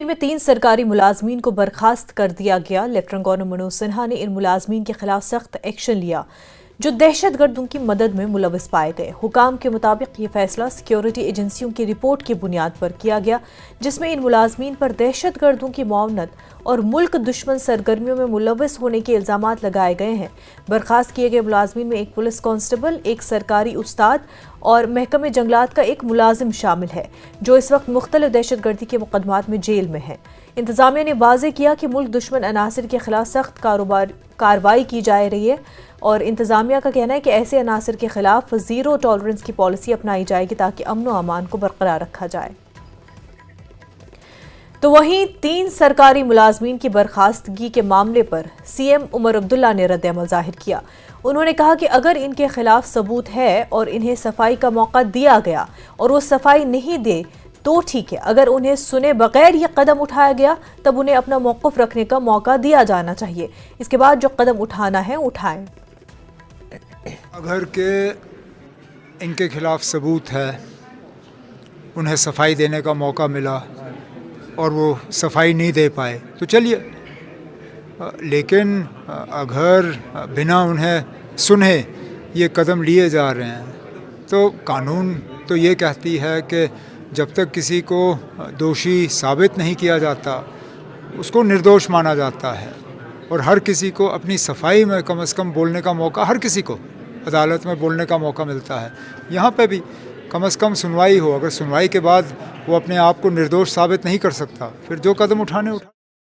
में 3 सरकारी मुलाजमीन को बर्खास्त कर दिया गया। लेफ्टिनेंट गवर्नर मनोज सिन्हा ने इन मुलाजमीन के खिलाफ सख्त एक्शन लिया जो दहशतगर्दों की मदद में मुलविस पाए गए। हुकाम के मुताबिक ये फैसला सिक्योरिटी एजेंसियों की रिपोर्ट की बुनियाद पर किया गया, जिसमें इन मुलाजमीन पर दहशतगर्दों की मुआवनत और मुल्क दुश्मन सरगर्मियों में मुलविस होने के इल्जाम लगाए गए हैं। बर्खास्त किए गए मुलाजमीन में एक पुलिस कांस्टेबल, एक सरकारी उस्ताद और महकमे जंगलात का एक मुलाजिम शामिल है, जो इस वक्त मुख्तलिफ दहशतगर्दी के मुकदमात में जेल में है। इंतजामिया ने वाज़ेह किया कि मुल्क दुश्मन अनासर के खिलाफ सख्त कार्रवाई की जा रही है और इंतजामिया का कहना है कि ऐसे अनासर के खिलाफ जीरो टॉलरेंस की पॉलिसी अपनाई जाएगी ताकि अमन व अमान को बरकरार रखा जाए। तो वहीं 3 सरकारी मुलाजमीन की बर्खास्तगी के मामले पर सीएम उमर अब्दुल्ला ने रद्द-ए-अमल जाहिर किया। उन्होंने कहा कि अगर इनके खिलाफ सबूत है और इन्हें सफाई का मौका दिया गया और वो सफाई नहीं दे तो ठीक है, अगर उन्हें सुने बगैर ये कदम उठाया गया तब उन्हें अपना मौक़िफ़ रखने का मौका दिया जाना चाहिए। इसके बाद जो कदम उठाना है उठाएं। अगर के इनके खिलाफ सबूत है, उन्हें सफाई देने का मौका मिला और वो सफाई नहीं दे पाए तो चलिए, लेकिन अगर बिना उन्हें सुने ये कदम लिए जा रहे हैं तो कानून तो ये कहती है कि जब तक किसी को दोषी साबित नहीं किया जाता उसको निर्दोष माना जाता है और हर किसी को अपनी सफाई में कम से कम बोलने का मौका, हर किसी को अदालत में बोलने का मौका मिलता है। यहाँ पे भी कम से कम सुनवाई हो। अगर सुनवाई के बाद वो अपने आप को निर्दोष साबित नहीं कर सकता फिर जो कदम उठाने